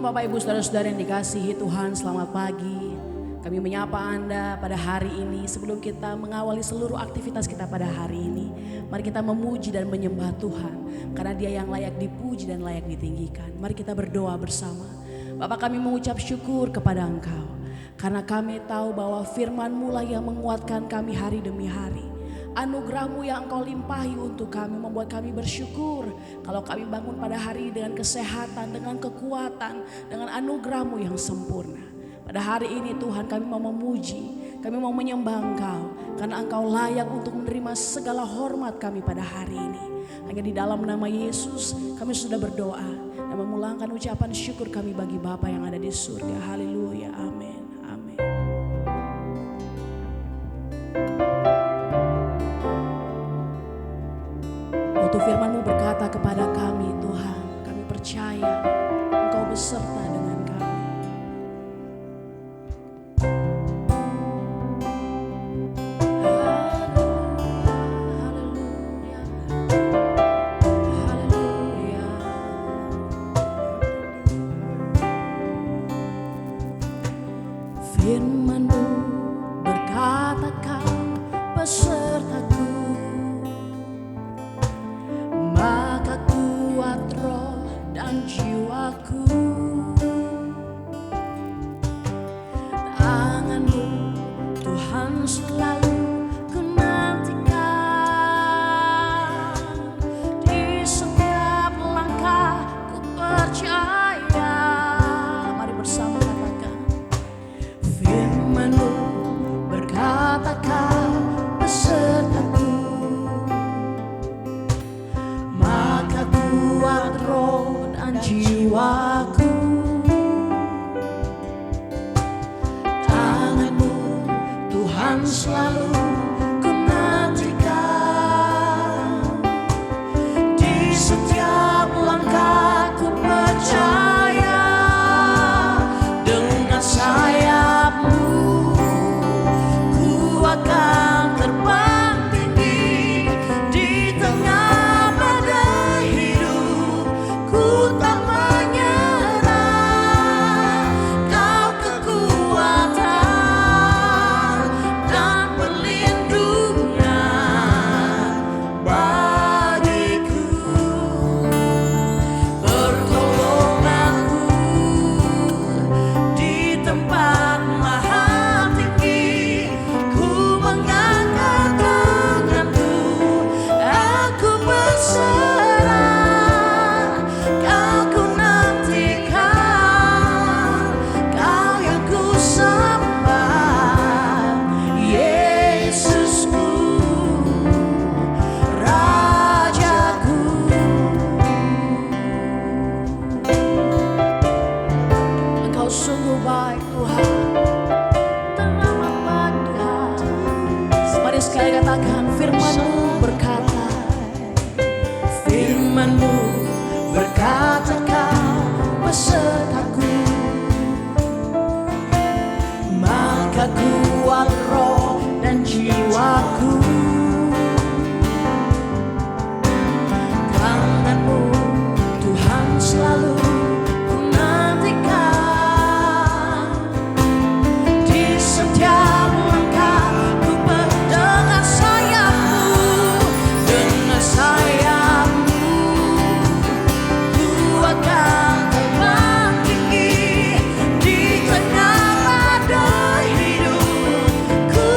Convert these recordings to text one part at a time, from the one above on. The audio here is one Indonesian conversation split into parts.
Bapak Ibu Saudara-saudara yang dikasihi Tuhan, selamat pagi. Kami menyapa Anda pada hari ini. Sebelum kita mengawali seluruh aktivitas kita pada hari ini, mari kita memuji dan menyembah Tuhan, karena Dia yang layak dipuji dan layak ditinggikan. Mari kita berdoa bersama. Bapak, kami mengucap syukur kepada Engkau, karena kami tahu bahwa firman-Mu lah yang menguatkan kami hari demi hari. Anugerah-Mu yang Engkau limpahi untuk kami membuat kami bersyukur. Kalau kami bangun pada hari dengan kesehatan, dengan kekuatan, dengan anugerah-Mu yang sempurna. Pada hari ini Tuhan, kami mau memuji, kami mau menyembah Engkau, karena Engkau layak untuk menerima segala hormat kami pada hari ini. Hanya di dalam nama Yesus kami sudah berdoa dan memulangkan ucapan syukur kami bagi Bapa yang ada di surga. Haleluya, amin, amin. Waktu firman-Mu berkata kepada kami, Tuhan, kami percaya Engkau beserta dengan kami. Haleluya, haleluya. Firman-Mu berkata Kau besertaku, maka kuat roh dan jiwaku. Tangan-Mu Tuhan selalu ku nantikan, di setiap langkah ku percaya. Mari bersama katakan, firman-Mu berkata Kau besertaku, maka kuat roh dan jiwaku. Tangan-Mu Tuhan selalu ku nantikan, di setiap langkah ku percaya. Dengan sayap-Mu ku akan terbang tinggi, di tengah badai hidup ku tak menyerah. Kau kekuatan dan perlindungan bagiku. Pertolonganku di tempat maha tinggi, ku mengangkat tanganku, aku berserah. Kau ku nantikan, Kau yang ku sembah, Yesusku, Rajaku. Engkau sungguh baik Tuhan, teramat baik Tuhan. Mari sekali katakan, firman-Mu berkata, firman-Mu berkata Kau besertaku, maka kuat roh dan jiwaku. Tangan-Mu Tuhan selalu ku nantikan, di setiap langkah ku dengan sayap-Mu, dengan sayap-Mu ku akan terbang tinggi, di tengah badai hidup ku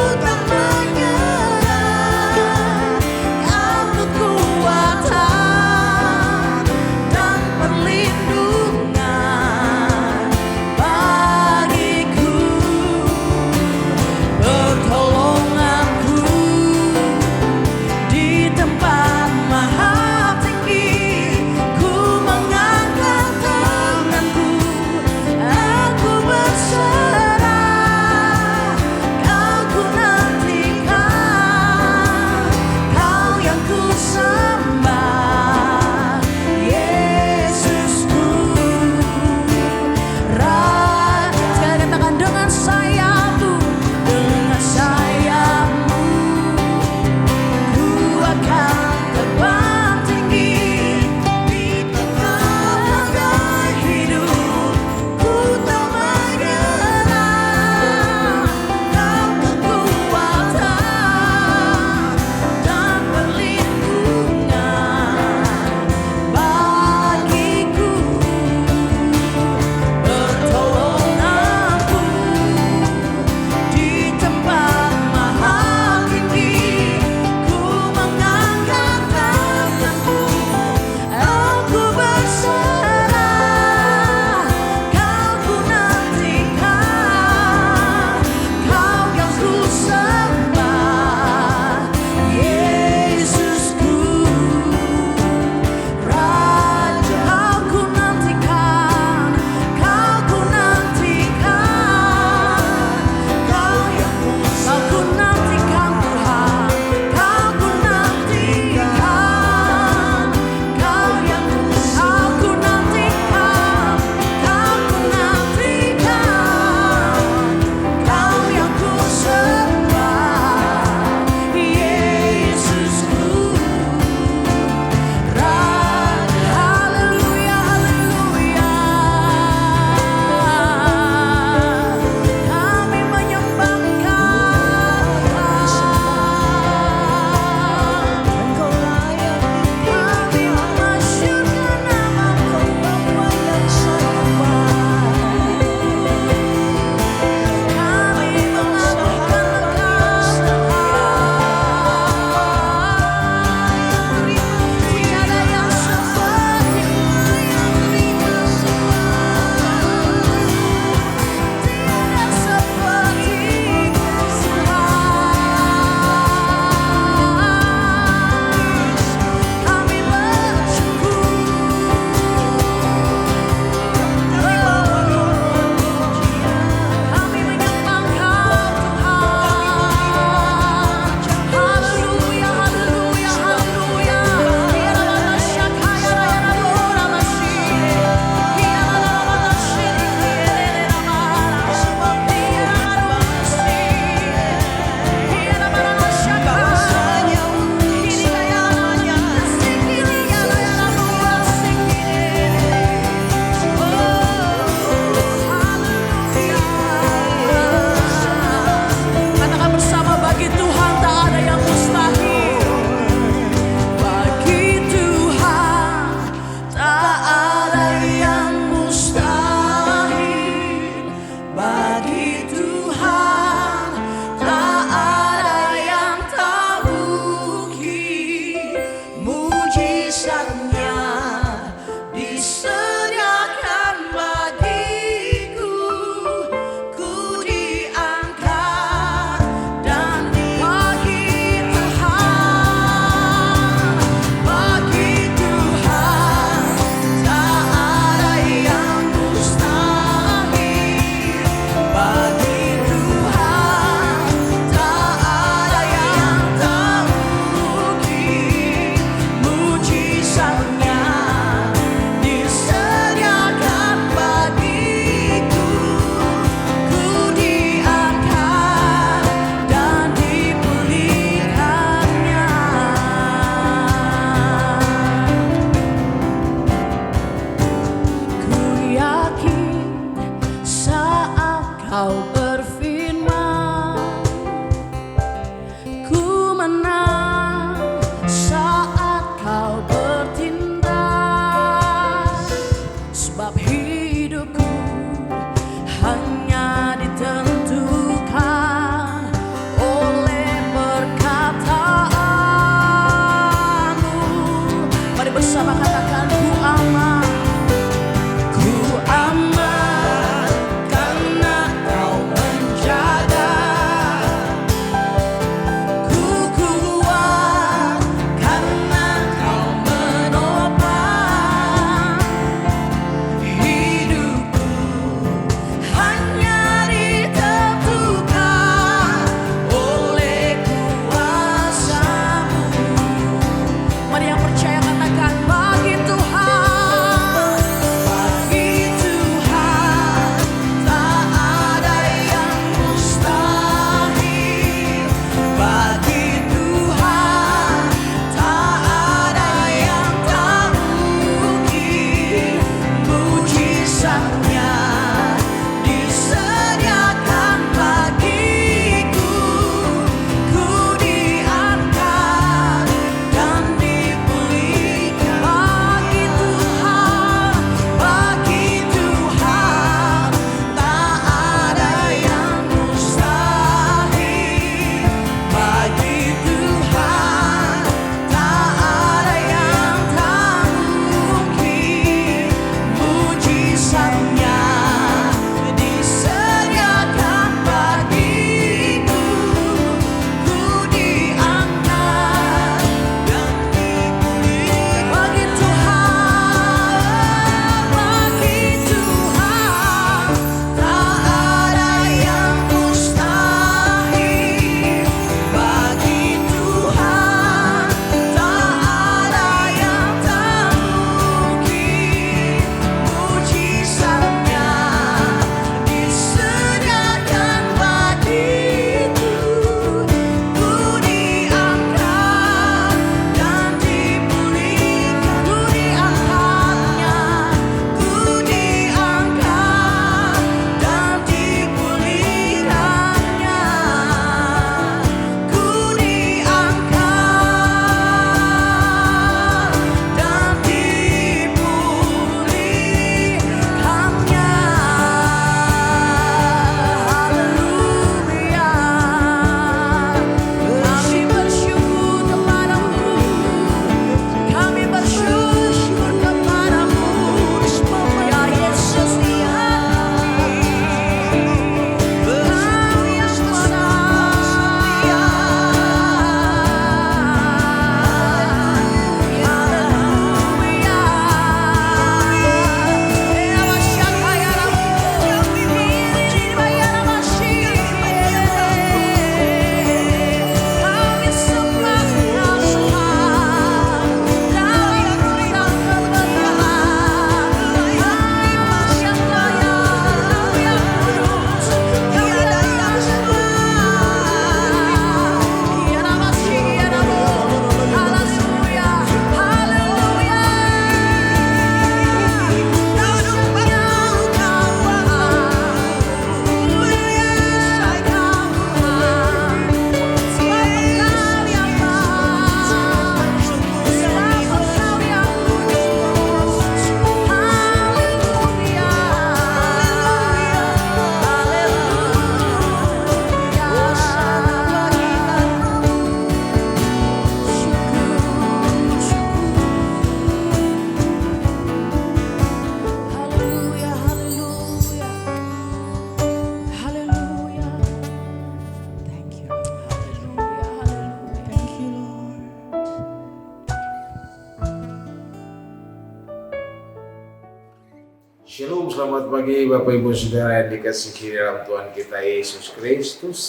Shalom, selamat pagi Bapak Ibu Saudara yang dikasihi dalam Tuhan kita Yesus Kristus.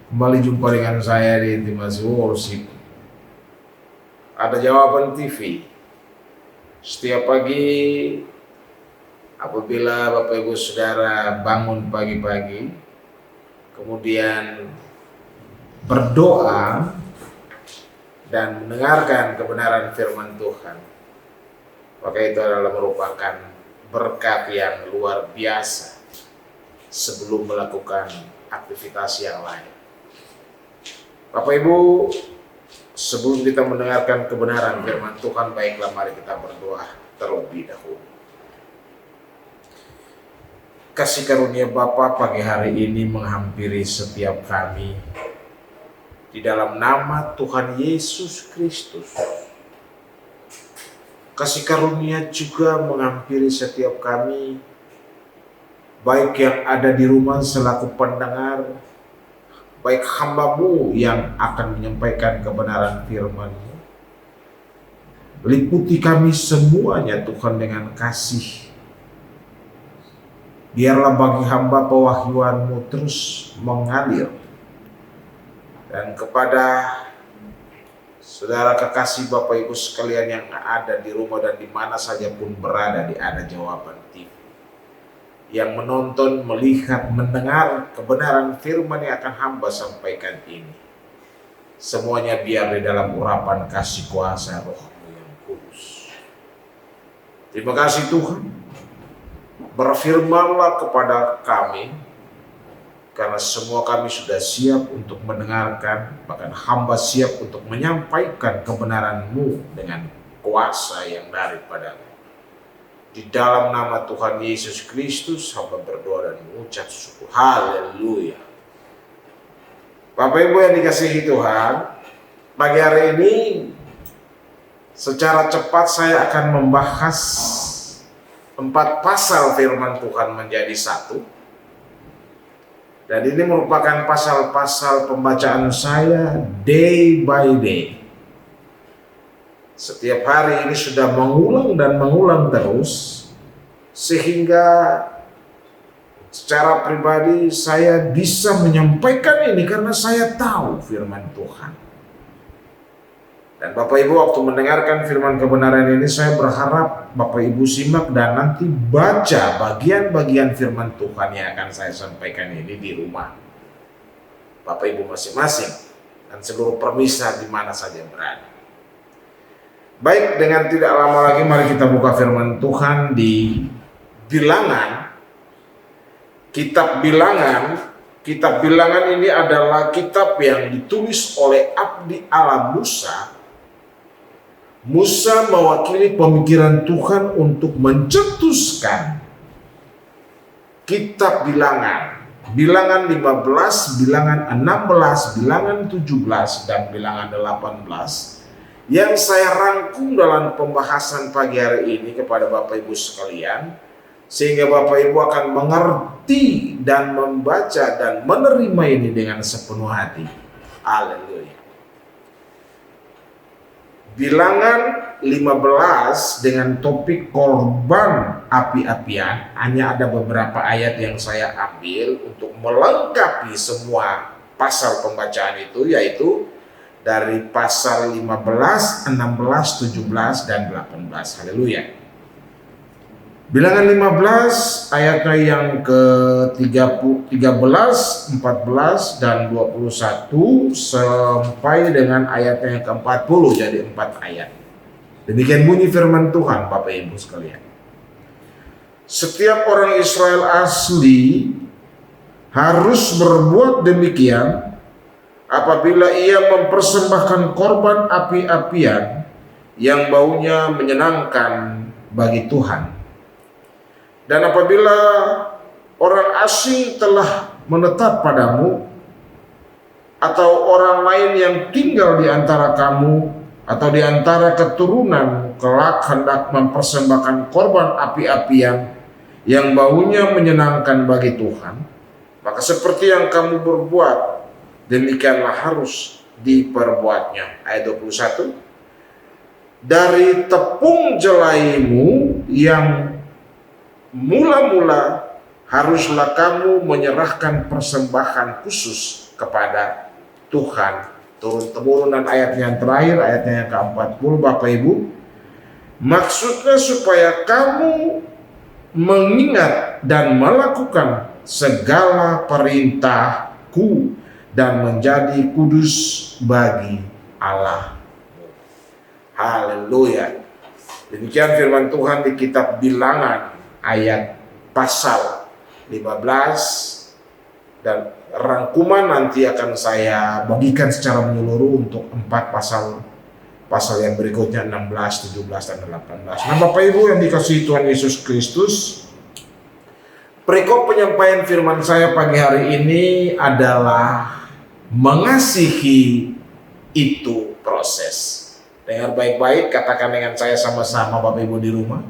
Kembali jumpa dengan saya di Intimasi Worship. Ada Jawaban TV. Setiap pagi apabila Bapak Ibu Saudara bangun pagi-pagi, kemudian berdoa dan mendengarkan kebenaran firman Tuhan, maka itu adalah merupakan berkat yang luar biasa sebelum melakukan aktivitas yang lain. Bapak Ibu, sebelum kita mendengarkan kebenaran firman Tuhan, baiklah mari kita berdoa terlebih dahulu. Kasih karunia Bapa pagi hari ini menghampiri setiap kami di dalam nama Tuhan Yesus Kristus. Kasih karunia juga menghampiri setiap kami, baik yang ada di rumah selaku pendengar, baik hamba-Mu yang akan menyampaikan kebenaran firman-Mu. Liputi kami semuanya Tuhan dengan kasih. Biarlah bagi hamba pewahyuan-Mu terus mengalir. Dan kepada saudara kekasih Bapak Ibu sekalian yang ada di rumah dan di mana saja pun berada di Ada Jawaban TV, yang menonton, melihat, mendengar kebenaran firman yang akan hamba sampaikan ini, semuanya biar di dalam urapan kasih kuasa Roh-Mu yang kudus. Terima kasih Tuhan, berfirmanlah kepada kami, karena semua kami sudah siap untuk mendengarkan, bahkan hamba siap untuk menyampaikan kebenaran-Mu dengan kuasa yang daripada-Mu. Di dalam nama Tuhan Yesus Kristus, hamba berdoa dan mengucap syukur. Haleluya. Bapak Ibu yang dikasihi Tuhan, pagi hari ini secara cepat saya akan membahas 4 pasal firman Tuhan menjadi satu. Dan ini merupakan pasal-pasal pembacaan saya day by day. Setiap hari ini sudah mengulang dan mengulang terus, sehingga secara pribadi saya bisa menyampaikan ini karena saya tahu firman Tuhan. Dan Bapak Ibu waktu mendengarkan firman kebenaran ini, saya berharap Bapak Ibu simak dan nanti baca bagian-bagian firman Tuhan yang akan saya sampaikan ini di rumah Bapak Ibu masing-masing dan seluruh permisa di mana saja berada. Baik, dengan tidak lama lagi mari kita buka firman Tuhan di Bilangan. Kitab Bilangan. Kitab Bilangan ini adalah kitab yang ditulis oleh Abdi Allah Musa. Musa mewakili pemikiran Tuhan untuk mencetuskan kitab Bilangan. Bilangan 15, Bilangan 16, Bilangan 17, dan Bilangan 18 yang saya rangkum dalam pembahasan pagi hari ini kepada Bapak Ibu sekalian, sehingga Bapak Ibu akan mengerti dan membaca dan menerima ini dengan sepenuh hati. Haleluya. Bilangan 15 dengan topik korban api-apian, hanya ada beberapa ayat yang saya ambil untuk melengkapi semua pasal pembacaan itu, yaitu dari pasal 15, 16, 17, dan 18. Haleluya. Bilangan 15 ayatnya yang ke-13, 14, dan 21 sampai dengan ayatnya yang ke-40, jadi 4 ayat. Demikian bunyi firman Tuhan Bapak Ibu sekalian. Setiap orang Israel asli harus berbuat demikian apabila ia mempersembahkan korban api-apian yang baunya menyenangkan bagi Tuhan. Dan apabila orang asing telah menetap padamu, atau orang lain yang tinggal di antara kamu, atau di antara keturunan kelak hendak mempersembahkan korban api-apian yang baunya menyenangkan bagi Tuhan, maka seperti yang kamu berbuat, demikianlah harus diperbuatnya. Ayat 21. Dari tepung jelaimu yang mula-mula haruslah kamu menyerahkan persembahan khusus kepada Tuhan. Turun-temurun, dan ayatnya yang terakhir, ayatnya yang ke-40, Bapak Ibu. Maksudnya supaya kamu mengingat dan melakukan segala perintahku dan menjadi kudus bagi Allah. Haleluya. Demikian firman Tuhan di kitab Bilangan ayat pasal 15, dan rangkuman nanti akan saya bagikan secara menyeluruh untuk 4 pasal yang berikutnya, 16, 17, dan 18. Nah, Bapak Ibu yang dikasihi Tuhan Yesus Kristus, perikop penyampaian firman saya pagi hari ini adalah mengasihi itu proses. Dengar baik-baik, katakan dengan saya sama-sama Bapak Ibu di rumah.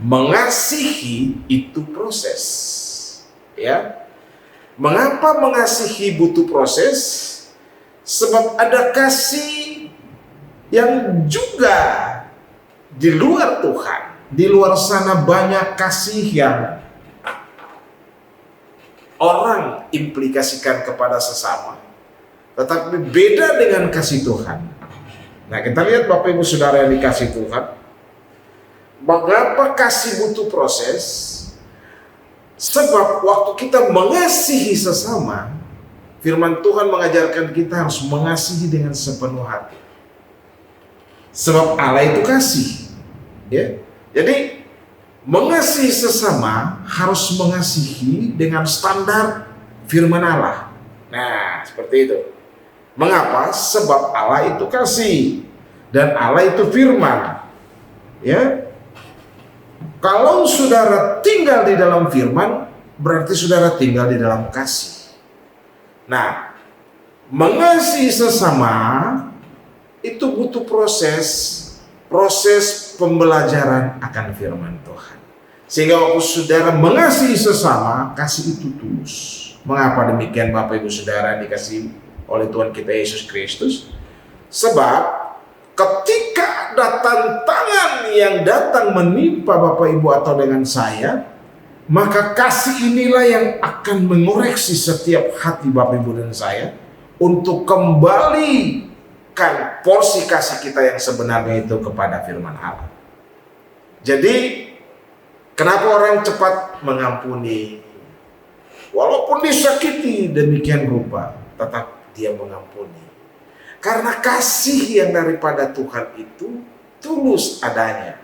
Mengasihi itu proses. Ya. Mengapa mengasihi butuh proses? Sebab ada kasih yang juga di luar Tuhan. Di luar sana banyak kasih yang orang implikasikan kepada sesama, tetapi beda dengan kasih Tuhan. Nah, kita lihat Bapak Ibu Saudara yang dikasih Tuhan, mengapa kasih butuh proses? Sebab waktu kita mengasihi sesama, firman Tuhan mengajarkan kita harus mengasihi dengan sepenuh hati. Sebab Allah itu kasih, ya. Jadi mengasihi sesama harus mengasihi dengan standar firman Allah. Nah, seperti itu. Mengapa? Sebab Allah itu kasih dan Allah itu firman. Ya. Kalau saudara tinggal di dalam firman, berarti saudara tinggal di dalam kasih. Nah, mengasihi sesama itu butuh proses pembelajaran akan firman Tuhan. Sehingga waktu saudara mengasihi sesama, kasih itu tulus. Mengapa demikian Bapak Ibu Saudara dikasihi oleh Tuhan kita Yesus Kristus? Sebab ketika ada tantangan yang datang menimpa Bapak Ibu atau dengan saya, maka kasih inilah yang akan mengoreksi setiap hati Bapak Ibu dan saya untuk kembalikan porsi kasih kita yang sebenarnya itu kepada firman Allah. Jadi kenapa orang cepat mengampuni? Walaupun disakiti demikian rupa, tetap dia mengampuni. Karena kasih yang daripada Tuhan itu tulus adanya.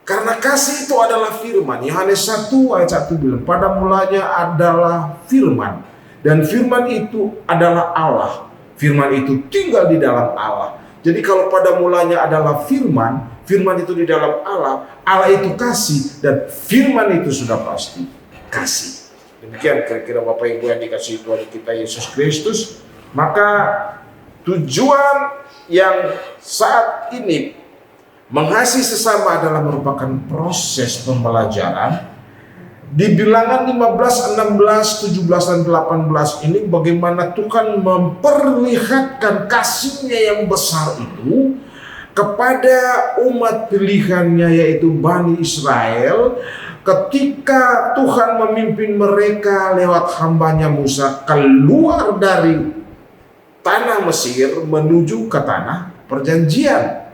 Karena kasih itu adalah firman. Yohanes 1 ayat 1 bilang, pada mulanya adalah firman. Dan firman itu adalah Allah. Firman itu tinggal di dalam Allah. Jadi kalau pada mulanya adalah firman, firman itu di dalam Allah, Allah itu kasih, dan firman itu sudah pasti kasih. Demikian kira-kira Bapak Ibu yang dikasihi Tuhan kita Yesus Kristus. Maka tujuan yang saat ini mengasihi sesama adalah merupakan proses pembelajaran. Di Bilangan 15, 16, 17, dan 18 ini bagaimana Tuhan memperlihatkan kasih-Nya yang besar itu kepada umat pilihannya, yaitu Bani Israel, ketika Tuhan memimpin mereka lewat hambanya Musa keluar dari tanah Mesir menuju ke tanah perjanjian.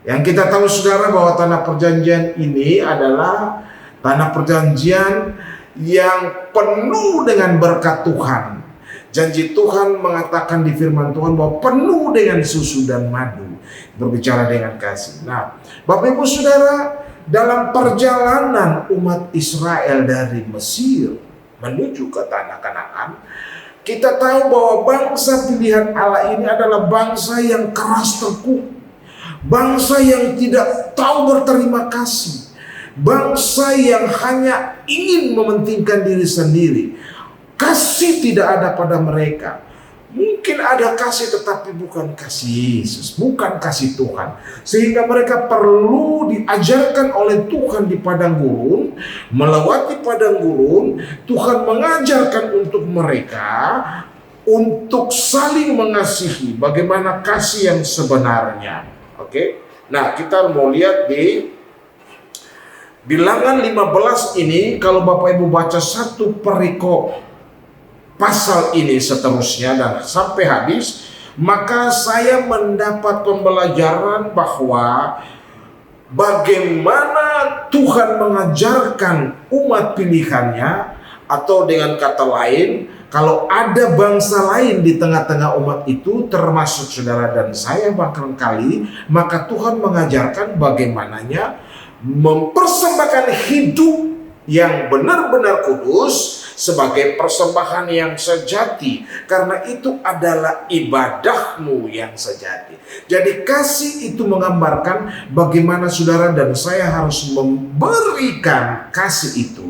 Yang kita tahu saudara bahwa tanah perjanjian ini adalah tanah perjanjian yang penuh dengan berkat Tuhan. Janji Tuhan mengatakan di firman Tuhan bahwa penuh dengan susu dan madu, berbicara dengan kasih. Nah, Bapak Ibu Saudara, dalam perjalanan umat Israel dari Mesir menuju ke tanah Kanaan, kita tahu bahwa bangsa pilihan Allah ini adalah bangsa yang keras tekuh, bangsa yang tidak tahu berterima kasih, bangsa yang hanya ingin mementingkan diri sendiri. Kasih tidak ada pada mereka. Mungkin ada kasih tetapi bukan kasih Yesus, bukan kasih Tuhan. Sehingga mereka perlu diajarkan oleh Tuhan di padang gurun. Melewati padang gurun, Tuhan mengajarkan untuk mereka untuk saling mengasihi. Bagaimana kasih yang sebenarnya. Oke. Nah, kita mau lihat di Bilangan 15 ini kalau Bapak Ibu baca satu perikop pasal ini seterusnya dan sampai habis, maka saya mendapat pembelajaran bahwa bagaimana Tuhan mengajarkan umat pilihannya, atau dengan kata lain, kalau ada bangsa lain di tengah-tengah umat itu, termasuk saudara dan saya barangkali, maka Tuhan mengajarkan bagaimananya mempersembahkan hidup yang benar-benar kudus sebagai persembahan yang sejati, karena itu adalah ibadahmu yang sejati. Jadi kasih itu menggambarkan bagaimana saudara dan saya harus memberikan kasih itu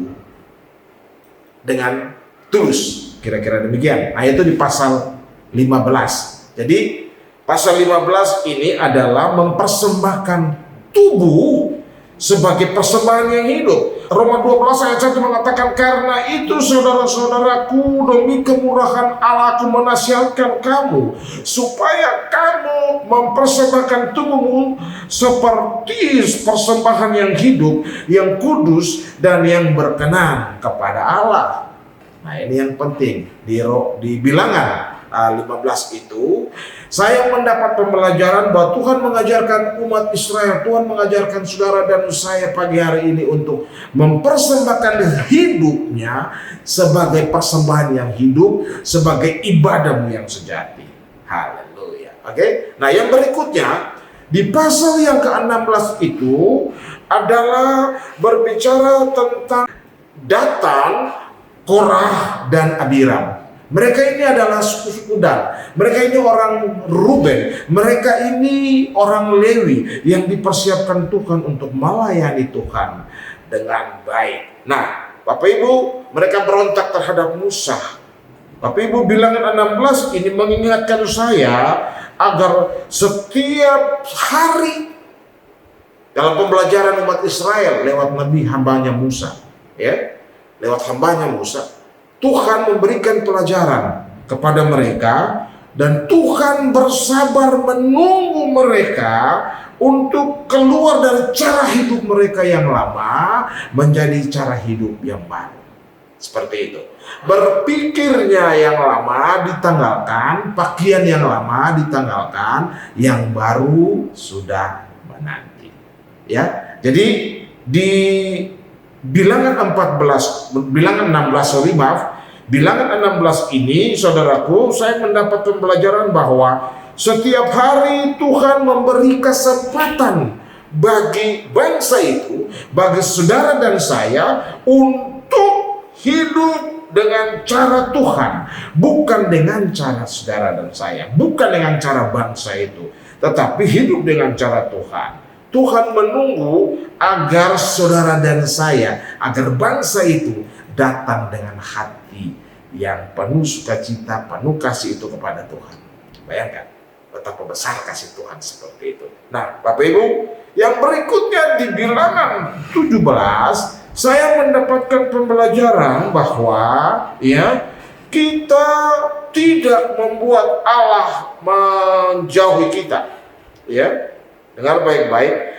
dengan tulus, kira-kira demikian. Nah, itu di pasal 15. Jadi pasal 15 ini adalah mempersembahkan tubuh sebagai persembahan yang hidup. Roma 12 ayat 1 mengatakan, karena itu saudara-saudaraku, demi kemurahan Allah aku menasihatkan kamu supaya kamu mempersembahkan tubuhmu seperti persembahan yang hidup, yang kudus dan yang berkenan kepada Allah. Nah, ini yang penting di bilangan 15 itu saya mendapat pembelajaran bahwa Tuhan mengajarkan umat Israel, Tuhan mengajarkan saudara dan saya pagi hari ini untuk mempersembahkan hidupnya sebagai persembahan yang hidup, sebagai ibadahmu yang sejati. Haleluya. Oke. Nah, yang berikutnya di pasal yang ke-16 itu adalah berbicara tentang Datan, Korah dan Abiram. Mereka ini adalah suku-suku Dan. Mereka ini orang Ruben. Mereka ini orang Lewi yang dipersiapkan Tuhan untuk melayani Tuhan dengan baik. Nah, Bapak Ibu, mereka berontak terhadap Musa. Bapak Ibu, bilangan 16 ini mengingatkan saya agar setiap hari dalam pembelajaran umat Israel lewat nabi hambanya Musa, ya, lewat hambanya Musa, Tuhan memberikan pelajaran kepada mereka, dan Tuhan bersabar menunggu mereka untuk keluar dari cara hidup mereka yang lama menjadi cara hidup yang baru. Seperti itu. Berpikirnya yang lama ditanggalkan, pakaian yang lama ditanggalkan, yang baru sudah menanti. Ya. Jadi di bilangan 16, bilangan 16 ini, saudaraku, saya mendapat pembelajaran bahwa setiap hari Tuhan memberi kesempatan bagi bangsa itu, bagi saudara dan saya, untuk hidup dengan cara Tuhan, bukan dengan cara saudara dan saya, bukan dengan cara bangsa itu, tetapi hidup dengan cara Tuhan. Tuhan menunggu agar saudara dan saya, agar bangsa itu datang dengan hati yang penuh sukacita, penuh kasih itu kepada Tuhan. Bayangkan betapa besar kasih Tuhan seperti itu. Nah, Bapak Ibu, yang berikutnya di bilangan 17, saya mendapatkan pembelajaran bahwa ya, kita tidak membuat Allah menjauhi kita. Ya. Dengar baik-baik,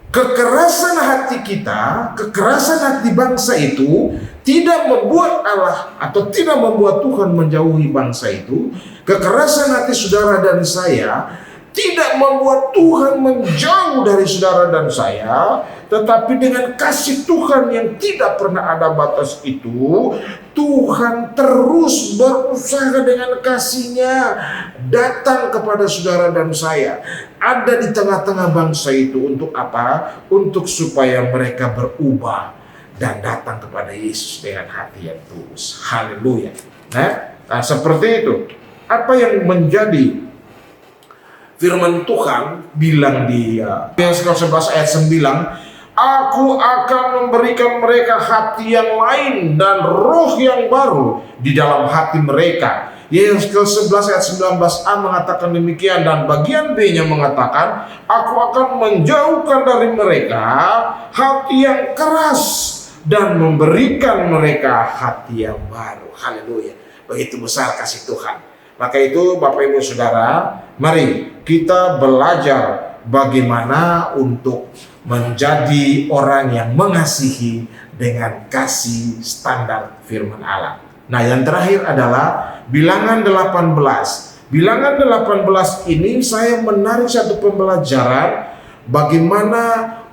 kekerasan hati kita, kekerasan hati bangsa itu tidak membuat Allah atau tidak membuat Tuhan menjauhi bangsa itu. Kekerasan hati saudara dan saya tidak membuat Tuhan menjauh dari saudara dan saya, tetapi dengan kasih Tuhan yang tidak pernah ada batas itu, Tuhan terus berusaha dengan kasih-Nya datang kepada saudara dan saya, ada di tengah-tengah bangsa itu. Untuk apa? Untuk supaya mereka berubah dan datang kepada Yesus dengan hati yang tulus. Haleluya. Nah, seperti itu. Apa yang menjadi firman Tuhan bilang di Yesaya 11 ayat 9, Aku akan memberikan mereka hati yang lain dan roh yang baru di dalam hati mereka. Yesaya 11 ayat 19a mengatakan demikian, dan bagian B-nya mengatakan, Aku akan menjauhkan dari mereka hati yang keras dan memberikan mereka hati yang baru. Haleluya. Begitu besar kasih Tuhan. Maka itu Bapak Ibu Saudara, mari kita belajar bagaimana untuk menjadi orang yang mengasihi dengan kasih standar firman Allah. Nah, yang terakhir adalah Bilangan 18. Bilangan 18 ini saya menarik satu pembelajaran bagaimana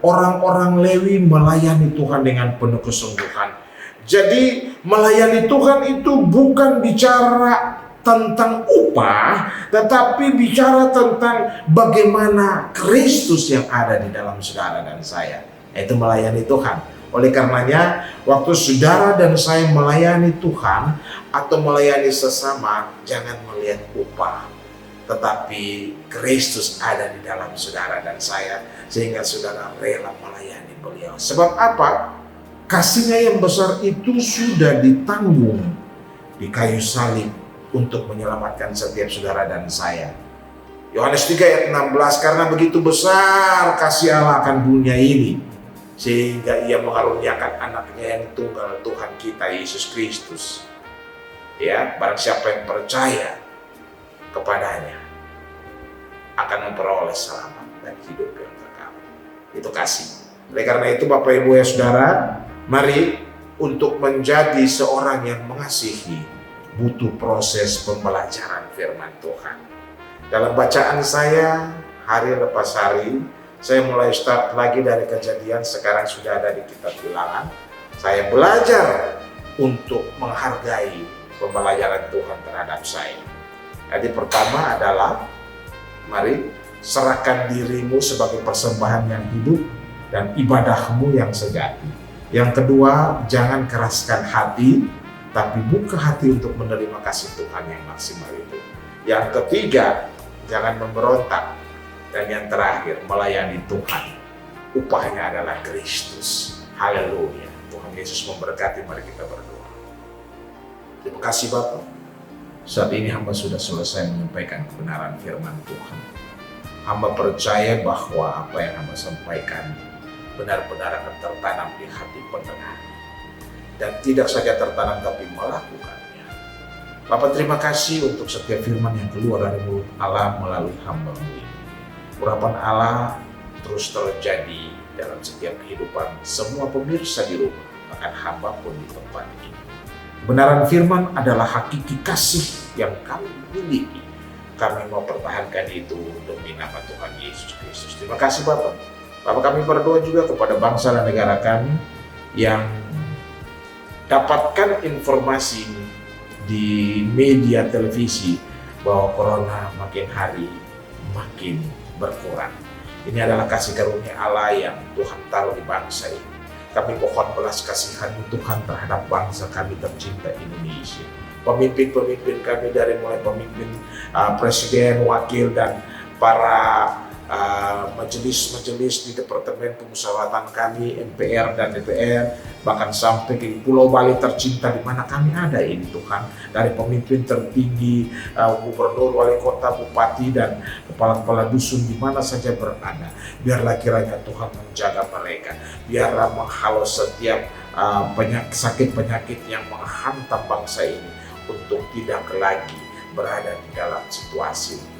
orang-orang Lewi melayani Tuhan dengan penuh kesungguhan. Jadi melayani Tuhan itu bukan bicara tentang upah, tetapi bicara tentang bagaimana Kristus yang ada di dalam saudara dan saya, yaitu melayani Tuhan. Oleh karenanya, waktu saudara dan saya melayani Tuhan atau melayani sesama, jangan melihat upah, tetapi Kristus ada di dalam saudara dan saya, sehingga saudara rela melayani beliau. Sebab apa? Kasihnya yang besar itu sudah ditanggung di kayu salib untuk menyelamatkan setiap saudara dan saya. Yohanes 3 ayat 16, karena begitu besar kasih Allah akan dunia ini, sehingga ia mengaruniakan anaknya yang tunggal, Tuhan kita Yesus Kristus. Ya, barang siapa yang percaya kepadanya akan memperoleh selamat dan hidup yang kekal. Itu kasih. Oleh karena itu Bapak Ibu ya saudara, mari untuk menjadi seorang yang mengasihi butuh proses pembelajaran firman Tuhan. Dalam bacaan saya hari lepas hari, saya mulai start lagi dari Kejadian, sekarang sudah ada di kitab Bilangan. Saya belajar untuk menghargai pembelajaran Tuhan terhadap saya. Jadi pertama adalah mari serahkan dirimu sebagai persembahan yang hidup dan ibadahmu yang sejati. Yang kedua, jangan keraskan hati, tapi buka hati untuk menerima kasih Tuhan yang maksimal itu. Yang ketiga, jangan memberontak. Dan yang terakhir, melayani Tuhan. Upahnya adalah Kristus. Haleluya. Tuhan Yesus memberkati, mari kita berdoa. Terima kasih Bapak. Saat ini hamba sudah selesai menyampaikan kebenaran firman Tuhan. Hamba percaya bahwa apa yang hamba sampaikan benar-benar akan tertanam di hati pendengar. Dan tidak saja tertanam tapi melakukannya. Bapak terima kasih untuk setiap firman yang keluar dari mulut Allah melalui hamba-Mu ini. Urapan Allah terus terjadi dalam setiap kehidupan semua pemirsa di rumah, bahkan hamba pun di tempat ini. Kebenaran firman adalah hakiki kasih yang kami miliki. Kami mau pertahankan itu demi nama Tuhan Yesus Kristus. Terima kasih Bapak. Bapak kami berdoa juga kepada bangsa dan negara kami yang dapatkan informasi di media televisi bahwa corona makin hari makin berkurang. Ini adalah kasih karunia Allah yang Tuhan taruh di bangsa ini. Kami mohon belas kasihan Tuhan terhadap bangsa kami tercinta Indonesia. Pemimpin-pemimpin kami dari mulai pemimpin presiden, wakil dan para majelis-majelis di Departemen Pemusyawaratan kami, MPR dan DPR, bahkan sampai ke Pulau Bali tercinta di mana kami ada ini Tuhan, dari pemimpin tertinggi, gubernur, wali kota, bupati dan kepala-kepala dusun di mana saja berada. Biarlah kiranya Tuhan menjaga mereka, biarlah menghalau setiap sakit-penyakit yang menghantam bangsa ini untuk tidak lagi berada di dalam situasi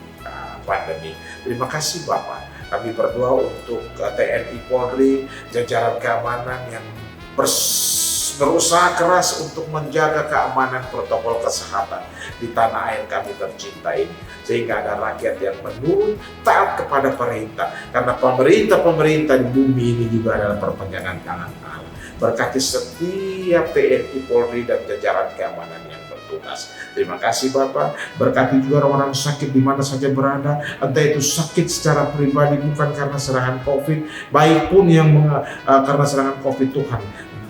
pandemi. Terima kasih Bapak. Kami berdoa untuk TNI Polri, jajaran keamanan yang berusaha keras untuk menjaga keamanan protokol kesehatan di tanah air kami tercinta ini, sehingga ada rakyat yang menurut taat kepada perintah, karena pemerintah di bumi ini juga adalah perpanjangan tangan Allah. Berkati setiap TNI Polri dan jajaran keamanan yang bertugas. Terima kasih Bapak. Berkati juga orang-orang sakit di mana saja berada, entah itu sakit secara pribadi bukan karena serangan COVID, baik pun yang karena serangan COVID, Tuhan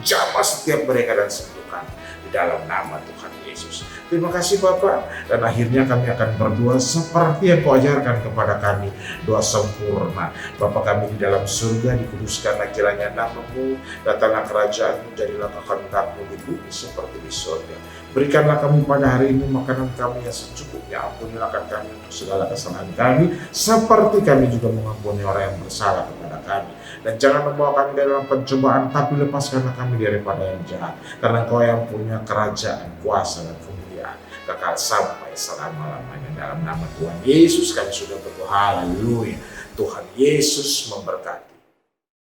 jamah setiap mereka dan sembuhkan di dalam nama Tuhan Yesus. Terima kasih Bapak. Dan akhirnya kami akan berdoa seperti yang Kau ajarkan kepada kami, doa sempurna. Bapa kami di dalam surga, dikuduskanlah kiranya nama-Mu, datanglah kerajaan-Mu, jadilah kehendak-Mu di bumi seperti di surga. Berikanlah kami pada hari ini makanan kami yang secukupnya. Ampunilah kami untuk segala kesalahan kami, seperti kami juga mengampuni orang yang bersalah kepada kami. Dan jangan membawa kami dalam pencobaan, tapi lepaskanlah kami daripada yang jahat. Karena Engkau yang punya kerajaan, kuasa, dan kemuliaan kekal sampai selama-lamanya. Dalam nama Tuhan Yesus kami sudah berdoa. Haleluya. Tuhan Yesus memberkati.